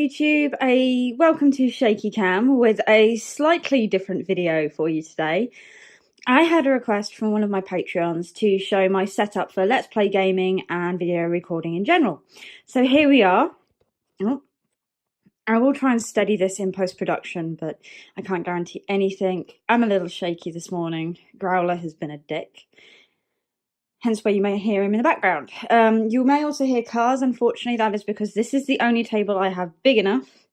YouTube, a welcome to Shaky Cam with a slightly different video for you today. I had a request from one of my Patreons to show my setup for Let's Play gaming and video recording in general. So here we are. Oh, I will try and steady this in post-production, but I can't guarantee anything. I'm a little shaky this morning. Growler has been a dick. Hence why you may hear him in the background. You may also hear cars. Unfortunately, that is because this is the only table I have big enough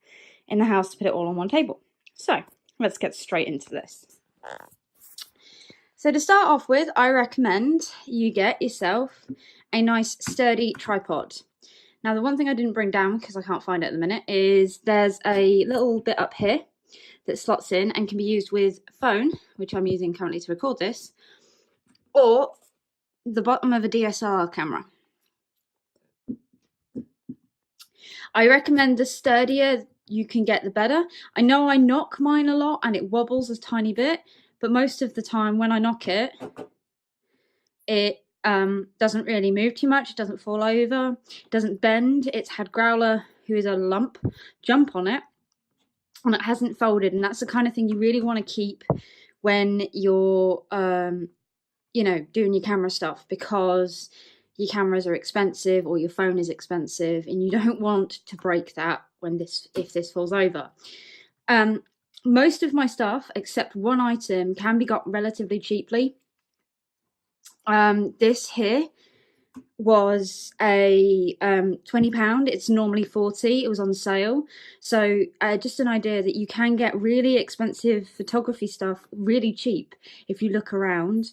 in the house to put it all on one table. So, let's get straight into this. So to start off with, I recommend you get yourself a nice sturdy tripod. Now, the one thing I didn't bring down because I can't find it at the minute is there's a little bit up here that slots in and can be used with phone, which I'm using currently to record this, or the bottom of a DSLR camera. I recommend the sturdier you can get, the better. I know I knock mine a lot and it wobbles a tiny bit, but most of the time when I knock it, it doesn't really move too much. It doesn't fall over, it doesn't bend. It's had Growler, who is a lump, jump on it, and it hasn't folded. And that's the kind of thing you really want to keep when you're doing your camera stuff, because your cameras are expensive or your phone is expensive and you don't want to break that if this falls over. Most of my stuff, except one item, can be got relatively cheaply. This here was a £20. It's normally £40. It was on sale. So just an idea that you can get really expensive photography stuff really cheap if you look around.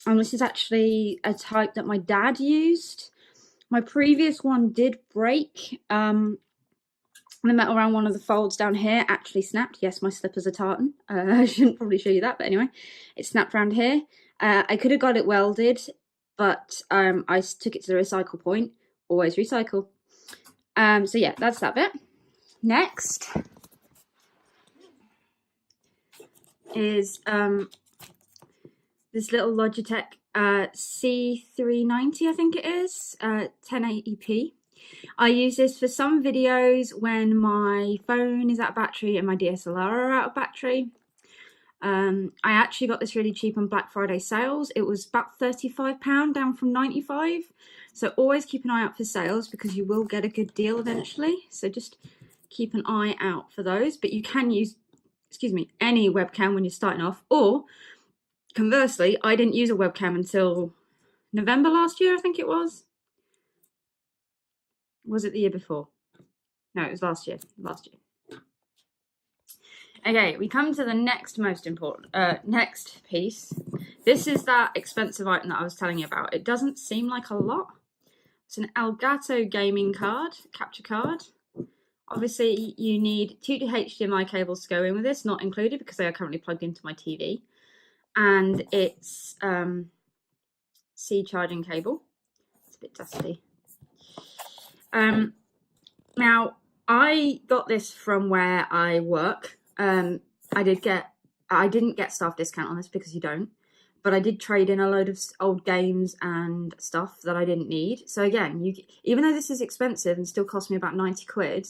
And this is actually a type that my dad used. My previous one did break. The metal around one of the folds down here actually snapped. Yes, my slippers are tartan. I shouldn't probably show you that, but anyway, it snapped around here. I could have got it welded, but I took it to the recycle point. Always recycle. So yeah, that's that bit. Next is this little Logitech C390, I think it is, 1080p. I use this for some videos when my phone is out of battery and my DSLR are out of battery. I actually got this really cheap on Black Friday sales. It was about £35, down from £95. So always keep an eye out for sales because you will get a good deal eventually. So just keep an eye out for those. But you can use, any webcam when you're starting off, or conversely, I didn't use a webcam until November last year, I think it was. Was it the year before? No, it was last year. Okay, we come to the next most important, next piece. This is that expensive item that I was telling you about. It doesn't seem like a lot. It's an Elgato gaming card, capture card. Obviously, you need 2 HDMI cables to go in with this, not included because they are currently plugged into my TV. And it's C charging cable. It's a bit dusty. Now, I got this from where I work. I didn't get staff discount on this because you don't, but I did trade in a load of old games and stuff that I didn't need. So again, even though this is expensive and still cost me about 90 quid,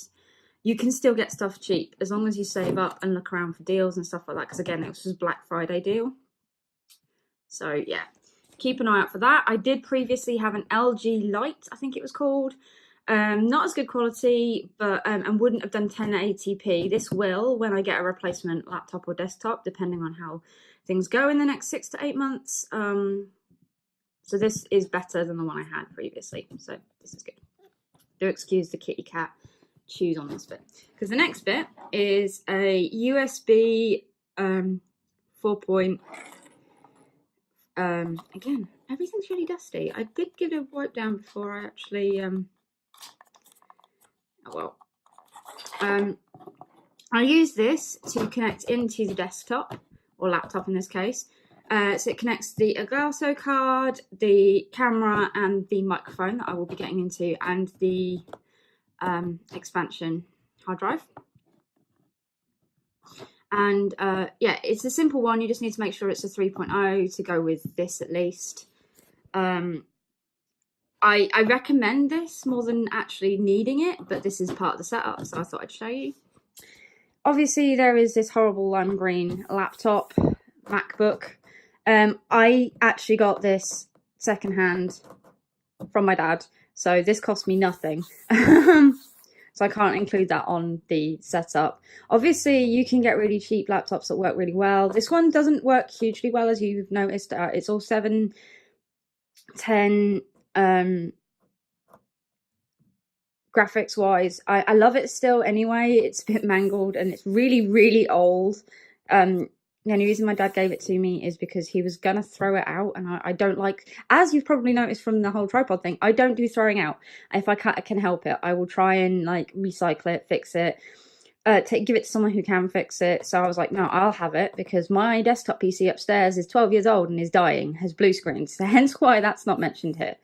you can still get stuff cheap as long as you save up and look around for deals and stuff like that. Because again, this was Black Friday deal. So yeah, keep an eye out for that. I did previously have an LG Light, I think it was called. Not as good quality, but and wouldn't have done 1080p. This will when I get a replacement laptop or desktop, depending on how things go in the next 6 to 8 months. So this is better than the one I had previously. So this is good. Do excuse the kitty cat chews on this bit, because the next bit is a USB 4. Again, everything's really dusty. I did give it a wipe down before I actually I use this to connect into the desktop, or laptop in this case. So it connects the Elgato card, the camera, and the microphone that I will be getting into, and the expansion hard drive. And yeah, it's a simple one. You just need to make sure it's a 3.0 to go with this at least. I recommend this more than actually needing it, but this is part of the setup, so I thought I'd show you. Obviously, there is this horrible lime green laptop, MacBook. I actually got this secondhand from my dad, so this cost me nothing. So I can't include that on the setup. Obviously, you can get really cheap laptops that work really well. This one doesn't work hugely well, as you've noticed. It's all 710 graphics wise. I love it still anyway. It's a bit mangled and it's really, really old. The only reason my dad gave it to me is because he was gonna throw it out, and I don't like, as you've probably noticed from the whole tripod thing, I don't do throwing out. If I can help it, I will try and like recycle it, fix it, give it to someone who can fix it. So I was like, no, I'll have it, because my desktop PC upstairs is 12 years old and is dying, has blue screens, so hence why that's not mentioned here.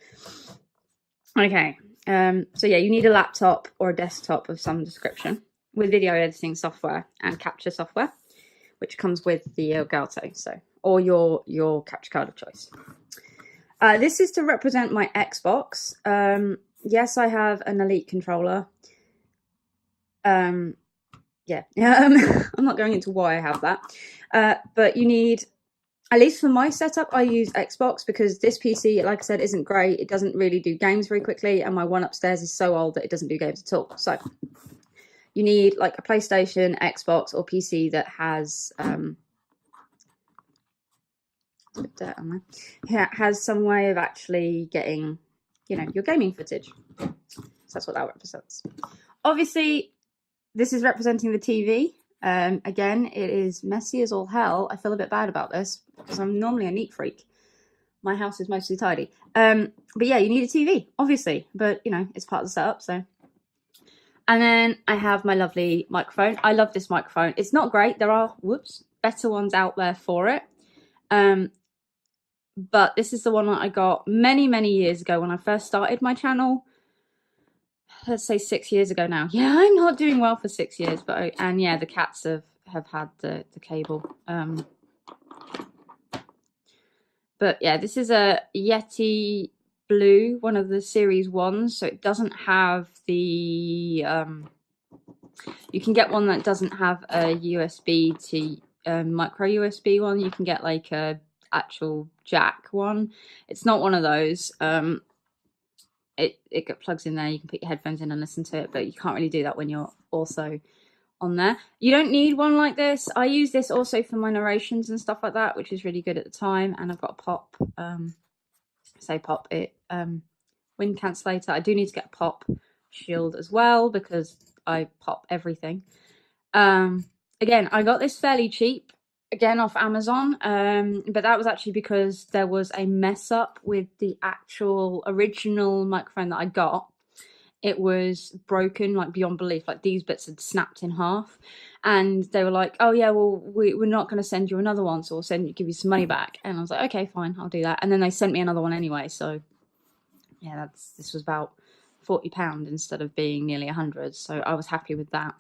Okay, so yeah, you need a laptop or a desktop of some description with video editing software and capture software, which comes with the Elgato, so, or your capture card of choice. This is to represent my Xbox. Yes, I have an Elite controller. Yeah, I'm not going into why I have that, but you need, at least for my setup, I use Xbox because this PC, like I said, isn't great. It doesn't really do games very quickly, and my one upstairs is so old that it doesn't do games at all. So you need like a PlayStation, Xbox, or PC that has a bit of dirt on there. Has some way of actually getting, you know, your gaming footage. So that's what that represents. Obviously, this is representing the TV. Again, it is messy as all hell. I feel a bit bad about this because I'm normally a neat freak. My house is mostly tidy. But yeah, you need a TV, obviously. But, you know, it's part of the setup, so. And then I have my lovely microphone. I love this microphone. It's not great. There are, better ones out there for it. But this is the one that I got many, many years ago when I first started my channel. Let's say 6 years ago now. Yeah, I'm not doing well for 6 years, but and yeah, the cats have had the cable. But yeah, this is a Yeti Blue, one of the series ones, so it doesn't have the you can get one that doesn't have a USB to micro USB one. You can get like a actual jack one. It's not one of those. It plugs in there. You can put your headphones in and listen to it, but you can't really do that when you're also on there. You don't need one like this. I use this also for my narrations and stuff like that, which is really good at the time. And I've got a pop, wind cancellator. I do need to get a pop shield as well because I pop everything. Again, I got this fairly cheap, again off Amazon, but that was actually because there was a mess up with the actual original microphone that I got. It was broken like beyond belief, like these bits had snapped in half, and they were like, oh yeah, well we're not going to send you another one, so we'll give you some money back. And I was like, okay, fine, I'll do that. And then they sent me another one anyway, so yeah, this was about £40 instead of being nearly 100, so I was happy with that.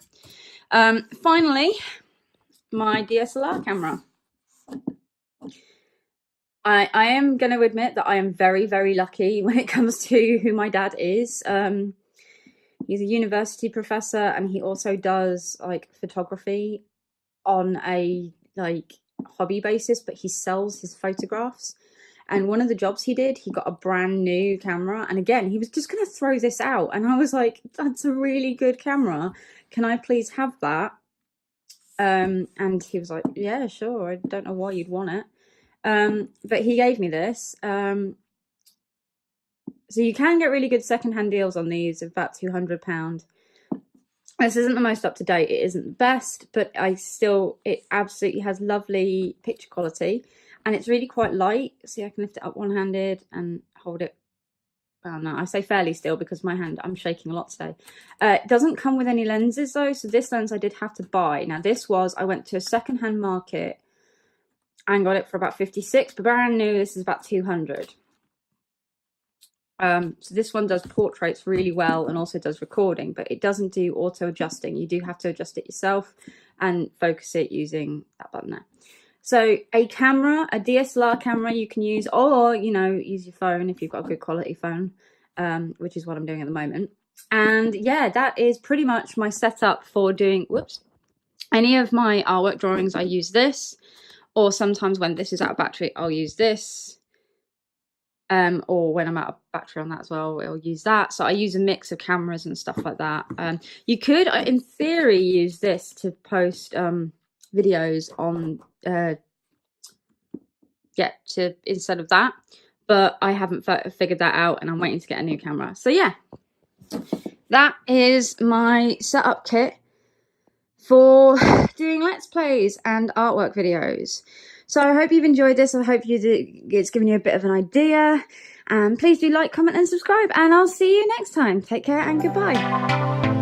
Finally, my DSLR camera. I am going to admit that I am very, very lucky when it comes to who my dad is. He's a university professor, and he also does like photography on a like hobby basis, but he sells his photographs. And one of the jobs he did, he got a brand new camera, and again, he was just going to throw this out, and I was like, that's a really good camera, can I please have that? And he was like, yeah, sure, I don't know why you'd want it. But he gave me this. So you can get really good secondhand deals on these of about £200. This isn't the most up to date, it isn't the best, but it absolutely has lovely picture quality, and it's really quite light. See, I can lift it up one-handed and hold it. Well, no, I say fairly still because I'm shaking a lot today. It doesn't come with any lenses though, so this lens I did have to buy. Now I went to a secondhand market and got it for about 56, but brand new, this is about 200. So this one does portraits really well and also does recording, but it doesn't do auto adjusting. You do have to adjust it yourself and focus it using that button there. So a camera, a DSLR camera you can use, or, you know, use your phone if you've got a good quality phone. which is what I'm doing at the moment. And yeah, that is pretty much my setup for doing, any of my artwork drawings. I use this, or sometimes when this is out of battery, I'll use this. Or when I'm out of battery on that as well, I'll use that. So I use a mix of cameras and stuff like that. You could, in theory, use this to post videos on, instead of that. But I haven't figured that out, and I'm waiting to get a new camera. So yeah, that is my setup kit for doing Let's Plays and artwork videos. So I hope you've enjoyed this. I hope it's given you a bit of an idea. And please do like, comment and subscribe. And I'll see you next time. Take care and goodbye.